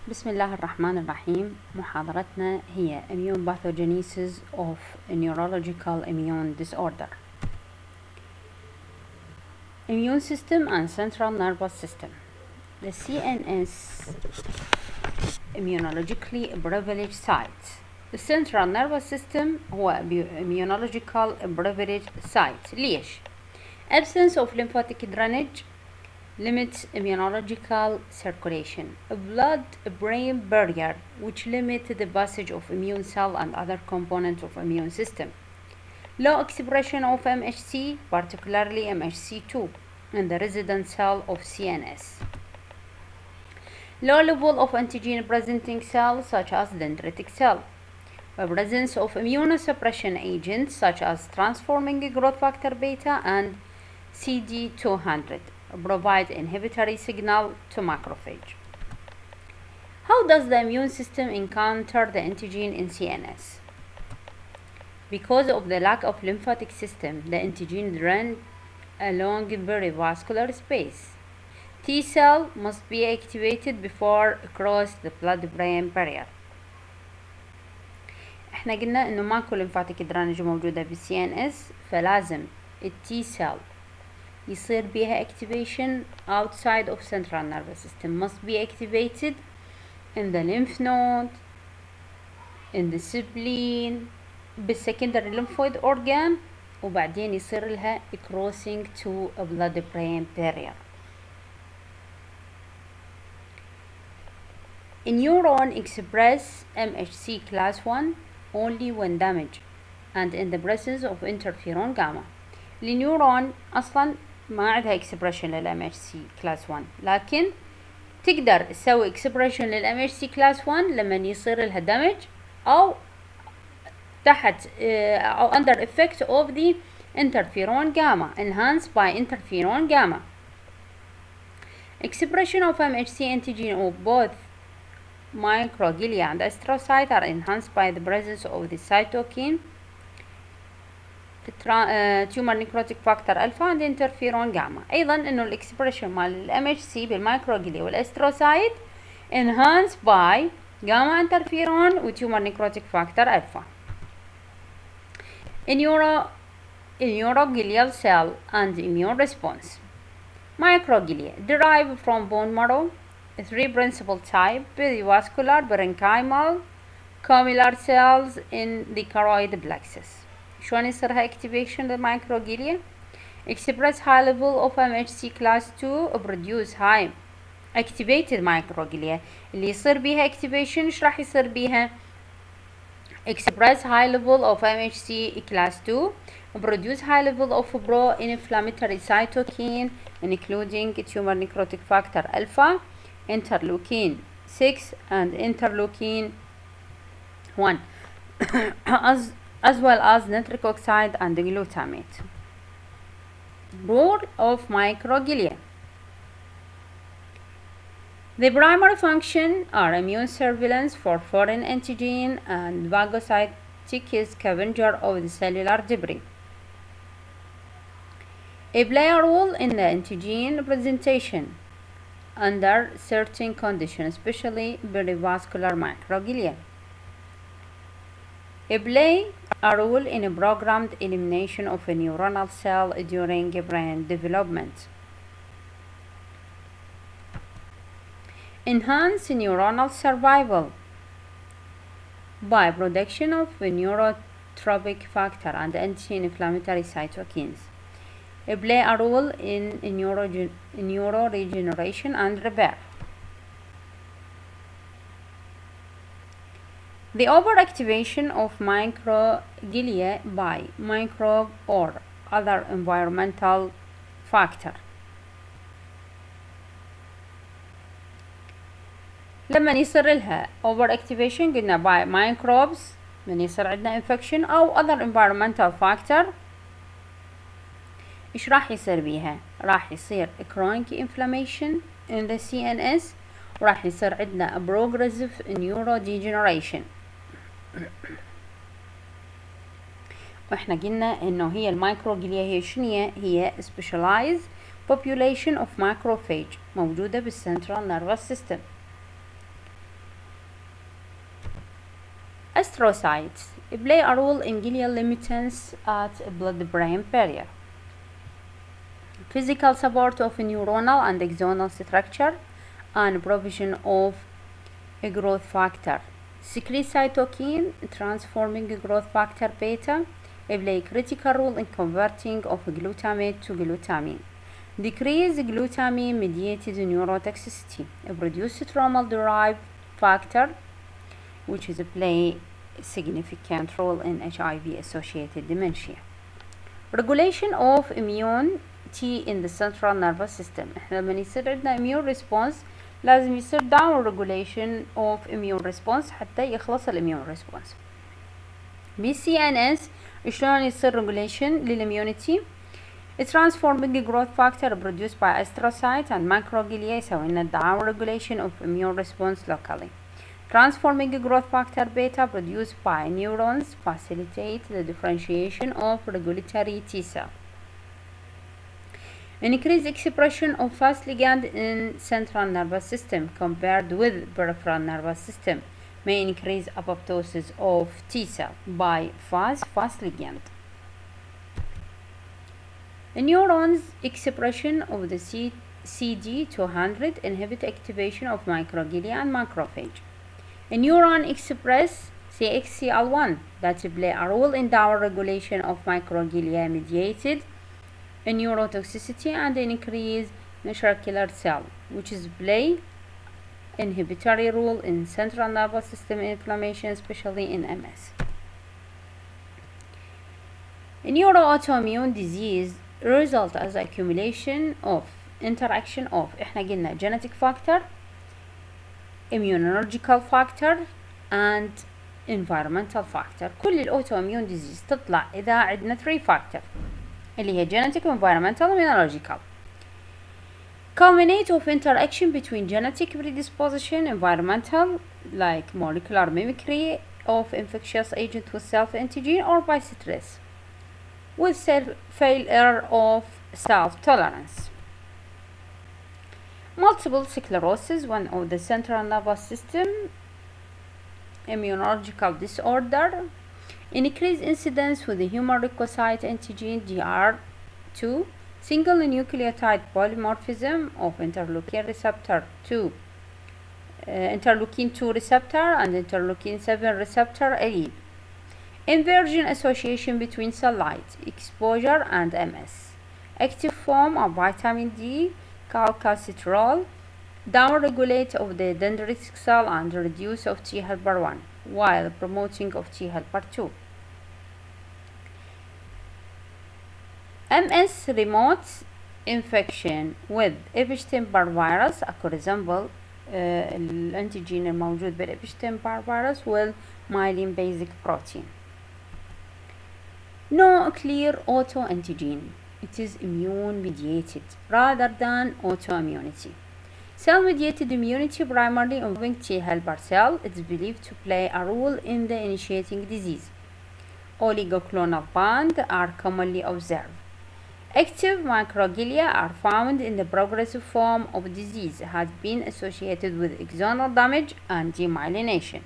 بسم الله الرحمن الرحيم. محاضرتنا هي Immune Pathogenesis of Neurological Immune Disorder. Immune System and Central Nervous System. The CNS immunologically privileged site. The Central Nervous System هو immunological privileged site. ليش؟ Absence of lymphatic drainage limits immunological circulation. A blood-brain barrier which limits the passage of immune cell and other components of immune system. Low expression of MHC, particularly MHC2, in the resident cell of CNS. Low level of antigen presenting cells such as dendritic cell. The presence of immunosuppression agents such as transforming growth factor beta and CD200 provide inhibitory signal to macrophage. How does the immune system encounter the antigen in CNS? Because of the lack of lymphatic system, the antigen drains along perivascular space. T cell must be activated before cross the blood-brain barrier. احنا قلنا انه ماكو lymphatic drainage موجودة بالسي ان اس، فلازم التي cell يصير بيها activation outside of central nervous system. Must be activated in the lymph node, in the spleen, بالsecondary lymphoid organ، وبعدين يصير لها crossing to a blood-brain barrier. A neuron express MHC class 1 only when damaged and in the presence of interferon gamma. النيورون أصلا ما عندها expression لل MHC class 1، لكن تقدر تسوي expression لل MHC class 1 لما يصير لها damage أو تحت أو under effect of the interferon gamma, enhanced by interferon gamma. Expression of MHC antigen of both microglia and astrocyte are enhanced by the presence of the cytokine, tumor necrotic factor alpha and interferon gamma. أيضا إنه الإكسبريشن مال MHC بالمايكروجليا والأستروسايت enhanced by gamma interferon و tumor necrotic factor alpha. Neurogilial cell and immune response. Microglia derive from bone marrow. Three principal type: perivascular, parenchymal, commular cells in the choroid plexus. شلون يصيرها activation للمايكروجيليا؟ express high level of MHC class 2 produce high activated microglia. اللي يصير بيها activation ايش راح يصير بيها؟ express high level of MHC class 2 produce high level of pro-inflammatory cytokine including tumor necrotic factor alpha, interleukin 6 and interleukin 1 as well as nitric oxide and glutamate. Role of microglia. The primary function are immune surveillance for foreign antigen and phagocytic scavenger of the cellular debris. They play a role in the antigen presentation under certain conditions, especially perivascular microglia. They play a role in a programmed elimination of a neuronal cell during brain development. Enhance neuronal survival by production of a neurotropic factor and anti-inflammatory cytokines. They play a role in neuroregeneration and repair. The overactivation of microglia by microbe or other environmental factor. لما يصير لها overactivation قلنا by microbes، من يصير عندنا infection أو other environmental factor، إيش راح يصير بيها؟ راح يصير chronic inflammation in the CNS وراح يصير عندنا progressive neurodegeneration. واحنا قلنا انه هي المايكروجليا هي شنية؟ هي specialized population of macrophage موجودة بالcentral nervous system. Astrocytes play a role in glial limitants at blood-brain barrier. Physical support of neuronal and axonal structure and provision of a growth factor. Secrete cytokine transforming growth factor beta play a critical role in converting of glutamate to glutamine. Decrease glutamine mediated neurotoxicity. Produce stromal derived factor which is play a significant role in HIV associated dementia. Regulation of immune T in the central nervous system. احنا لما يصير عندنا immune response لازم يصير down regulation of immune response حتى يخلص immune response. BCNS شلون يصير regulation للimmunity؟ transforming growth factor produced by astrocyte and microglia يسوي لنا down regulation of immune response locally. Transforming growth factor beta produced by neurons facilitate the differentiation of regulatory T cell. Increased expression of fast ligand in central nervous system compared with peripheral nervous system may increase apoptosis of T cell by fast ligand. Neurons expression of the CD200 inhibit activation of microglia and macrophage. A neuron express CXCL1 that play a role in down regulation of microglia mediated neurotoxicity and increase natural killer cell, which is play inhibitory role in central nervous system inflammation, especially in MS. A neuroautoimmune disease result as accumulation of interaction of احنا قلنا genetic factor, immunological factor and environmental factor. كل الاوتوميون ديزيز تطلع اذا عندنا 3 factor اللي هي genetic, environmental, immunological. Culminate of interaction between genetic predisposition, environmental, like molecular mimicry of infectious agent with self-antigen, or by stress, with failure of self-tolerance. Multiple sclerosis, one of the central nervous system, immunological disorder, increased incidence with the human leukocyte antigen DR2, single nucleotide polymorphism of interleukin receptor 2, interleukin 2 receptor and interleukin 7 receptor allele. Inversion association between cell light exposure and MS. Active form of vitamin D, calcitrol, downregulate of the dendritic cell and reduce of T helper 1 while promoting of T helper 2. MS remote infection with Epstein-Barr virus resemble الانتيجين الموجود بالإبشتين-Barr virus والmyelin basic protein. No clear autoantigen. It is immune mediated rather than autoimmunity. Cell mediated immunity primarily involving T helper cell is believed to play a role in the initiating disease. Oligoclonal bands are commonly observed. Active microglia are found in the progressive form of disease, has been associated with axonal damage and demyelination.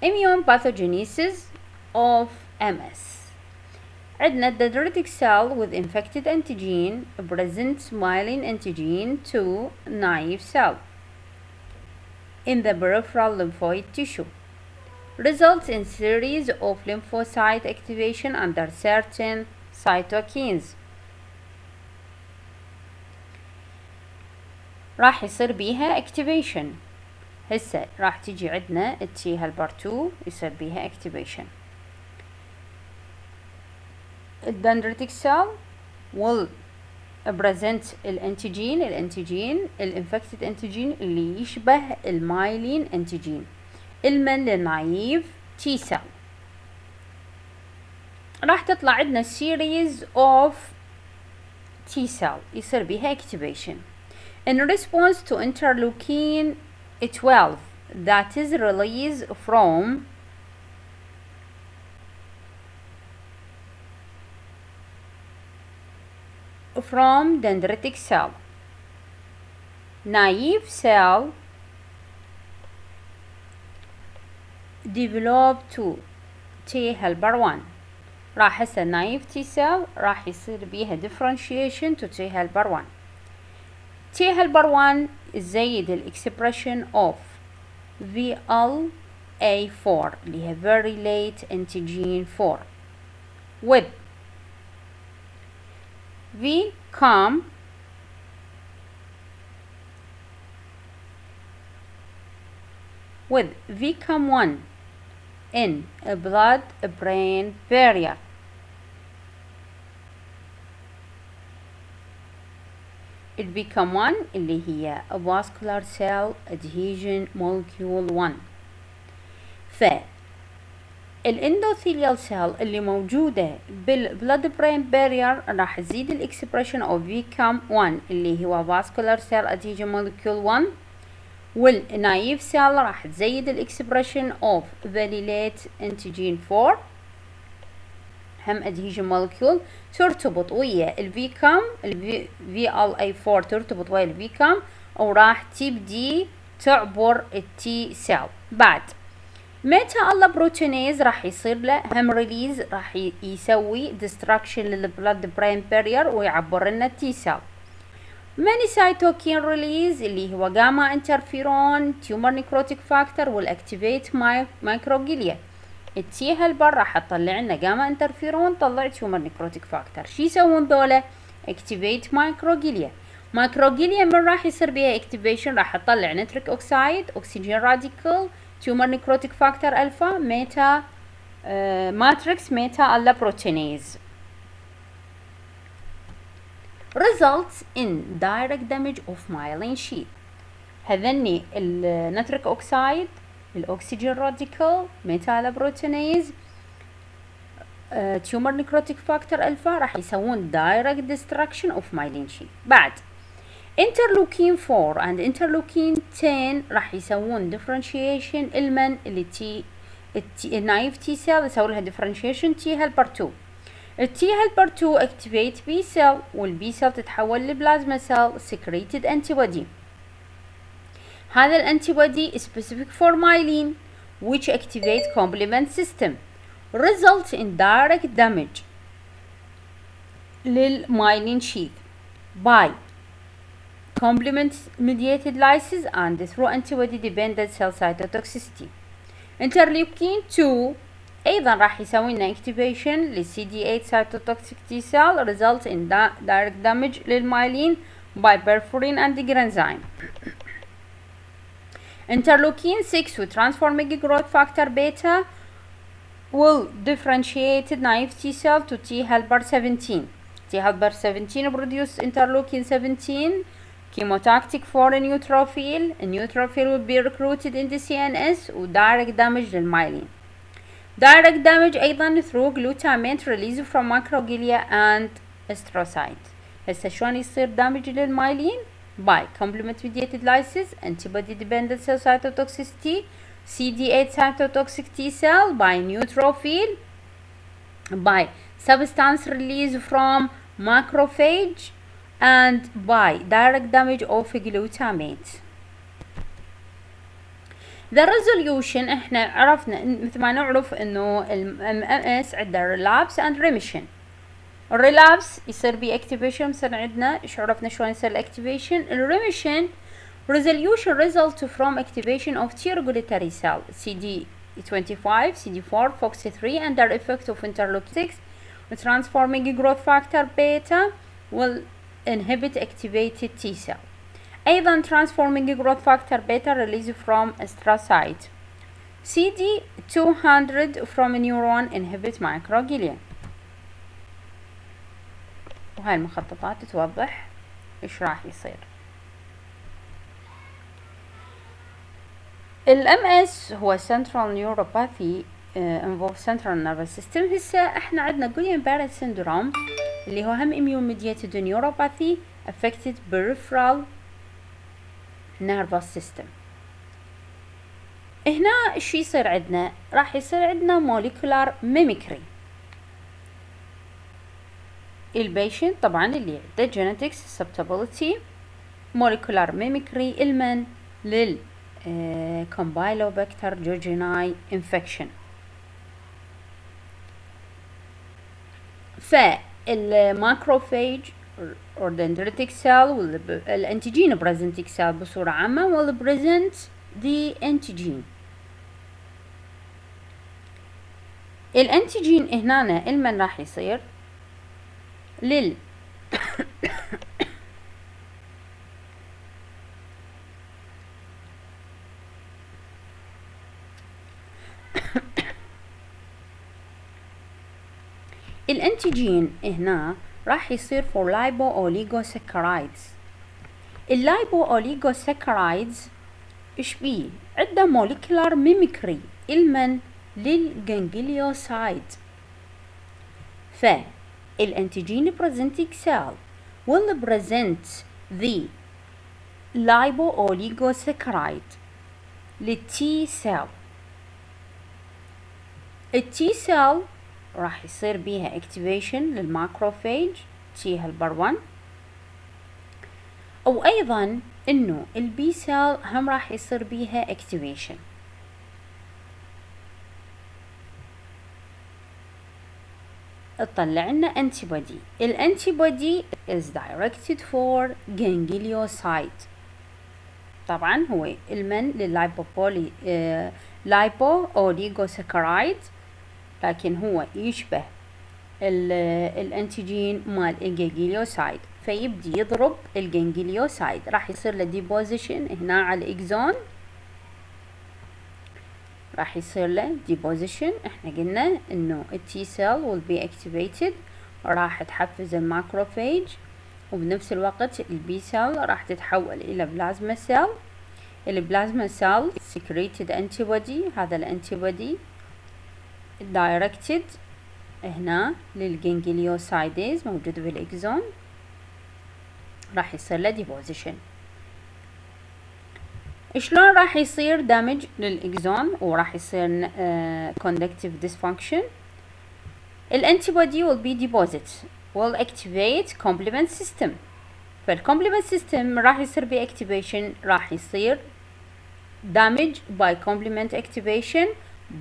Immune pathogenesis of MS. عندنا dendritic cell with infected antigen presents myelin antigen to naive cell in the peripheral lymphoid tissue. Results in series of lymphocyte activation under certain cytokines. راح يصير بيها activation. هسه راح تيجي عندنا T helper 2 يصير بيها activation. الدندريتك cell will present الانتيجين الانفكتد انتيجين اللي يشبه المايلين انتيجين المن للنايف T cell. راح تطلع عندنا series of T cell يصير بيها activation in response to interleukin 12 that is released from dendritic cell. Naive cell develop to T helper 1. راح هسه naive T cell راح يصير بيها differentiation to T helper 1. T helper 1 زيد ال expression of VLA4 اللي هي very late antigen 4 with VCOM VCOM1 in a blood-brain barrier. VCOM1 اللي هي a vascular cell adhesion molecule 1. الاندوثيليال سيل اللي موجودة بالبلاد برين بارير راح تزيد الاكسبريشن اوف VCOM1 اللي هو vascular cell adhesion molecule 1 والنايف سيل راح تزيد الاكسبريشن اوف valylate antigen 4 هم adhesion molecule ترتبط ويا الفيكام VLA4 ترتبط ويا الفيكام وراح تبدي تعبر التي سيل. بعد ميتا الله بروتينيز راح يصير له هم ريليز راح يسوي destruction للبلاد برين بارير ويعبر لنا التي سيل. ماني سايتوكين ريليز اللي هو جاما انترفيرون تيومر نيكروتيك فاكتور والاكتيفيت مايكروجيليا. التي هلبر راح تطلع لنا جاما انترفيرون طلع تيومر نيكروتيك فاكتور. شو يسوون ذولا؟ اكتيفيت مايكروجيليا. مايكروجيليا من راح يصير بيها اكتيفيشن راح تطلع نيتريك اوكسايد اكسجين راديكال تيومر نيكروتيك فاكتور الفا ميتا ماتريكس ميتا الا بروتينيز results in direct damage of myelin sheath. هذني النيتريك اوكسايد الاكسجين راديكال ميتا الا بروتينيز تيومر نيكروتيك فاكتور الفا راح يسوون direct destruction of myelin sheath. بعد interleukin 4 and interleukin 10 راح يسوون differentiation المن اللي النايف تي سيل يسوي لها differentiation تي هيلبر 2. التي هيلبر 2 activate B cell والبي سيل تتحول لبلازما سيل secreted antibody. هذا الانتيبودي specific for myelin which activate complement system results in direct damage للمايلين sheath by complement mediated lysis and through antibody dependent cell cytotoxicity. interleukin 2 ايضا راح يسوي لنا activation لل CD8 cytotoxic T cell result in direct damage للمايلين by perforin and granzyme. interleukin 6 و transforming growth factor beta will differentiate naive T cell to T helper 17. T helper 17 produce interleukin 17 chemotactic for a neutrophil. A neutrophil will be recruited in the CNS و direct damage للمايلين. direct damage أيضا through glutamate release from microglia and astrocyte. هسه شلون يصير damage للمايلين؟ by complement mediated lysis, antibody dependent cell cytotoxicity, CD8 cytotoxic T cell, by neutrophil, by substance release from macrophage, and by direct damage of glutamate. The resolution احنا عرفنا مثل ما نعرف انه MS عندنا relapse and remission. الريلابس يصير بي activation مثلا عندنا ايش عرفنا شلون يصير activation. الريميشن resolution result from activation of T regulatory cell CD25, CD4, FOXC3 under effect of interleukin 6 transforming growth factor beta will inhibit activated T cell. أيضا transforming growth factor beta release from astrocyte. CD200 from a neuron inhibit microglia. وهاي المخططات توضح ايش راح يصير. MS هو central neuropathy involve central nervous system. هسه احنا عندنا جوليان باريت syndrome اللي هو هم immune mediated neuropathy affected peripheral nervous system. هنا ايش يصير عندنا؟ راح يصير عندنا molecular mimicry. البيشنت طبعا اللي عنده genetics susceptibility molecular mimicry المن لل Campylobacter jejuni infection. فالماكروفاج or dendritic cell والانتيجين presenting cell بصورة عامة will present the antigen. الانتيجين هنا المن راح يصير لل الانتيجين هنا راح يصير for lipo-oligosaccharides. اللايبو-oligosaccharides ايش بيه؟ عده molecular mimicry المن للجانجليوسايد. فالانتيجين presenting cell will present the lipo-oligosaccharide للتي cell. التي cell راح يصير بيها activation للماكروفاج تي هلبر 1، او ايضا انه البي سيل هم راح يصير بيها activation. تطلع لنا antibody. الانتيبودي is directed for ganglioside. طبعا هو المن لللايبو اوليغوساكرايد، لكن هو يشبه الانتيجين مال الجانجليوسايد، فيبدي يضرب الجانجليوسايد. راح يصير له ديبوزيشن هنا على الاكزون، راح يصير له ديبوزيشن. احنا قلنا انه التي سيل will be activated، راح تحفز الماكروفاج، وبنفس الوقت البي سيل راح تتحول الى بلازما سيل. البلازما سيل secreted antibody، هذا الانتيبودي directed هنا للجانجليوسايدز موجود بالاكزون، راح يصير له ديبوزيشن. شلون راح يصير دامج للاكزون وراح يصير conductive dysfunction؟ الانتيبودي will be deposit will activate complement system. فالcomplement system راح يصير ب activation، راح يصير damage by complement activation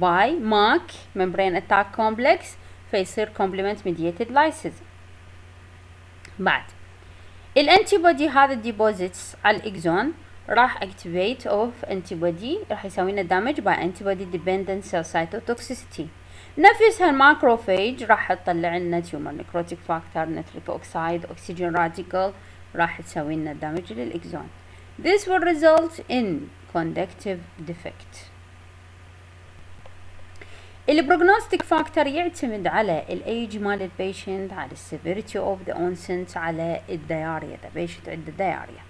by MAC membrane attack complex، فيصير complement mediated lysis. بعد الانتيبودي هذا الديبوزيتس على الاكزون راح activate of antibody، راح يسوي لنا damage by antibody dependent cell cytotoxicity. نفس هالماكروفاج راح تطلع لنا tumor necrotic factor nitric oxide oxygen radical، راح تسوي لنا damage للاكزون. This will result in conductive defect. البروجنوستيك فاكتور يعتمد على الايج مال البيشنت، على السيفيريتي اوف ذا اونست، على الدياريا. ذا بيشنت عنده دياريا.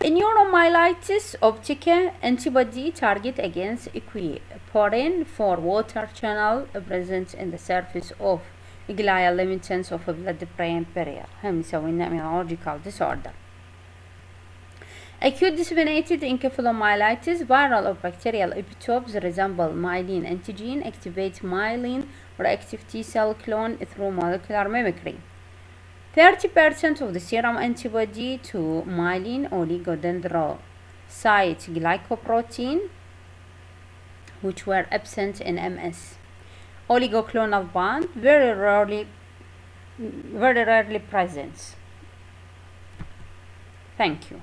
Neuromyelitis optica antibody target against equiporin for water channel present in the surface of glial limitants of blood-brain barrier. هم يسوي لنا neurological disorder. Acute disseminated encephalomyelitis, viral or bacterial epitopes resemble myelin antigen, activate myelin reactive T cell clone through molecular mimicry. 30% of the serum antibody to myelin oligodendrocyte glycoprotein, which were absent in MS. Oligoclonal bond very rarely present. Thank you.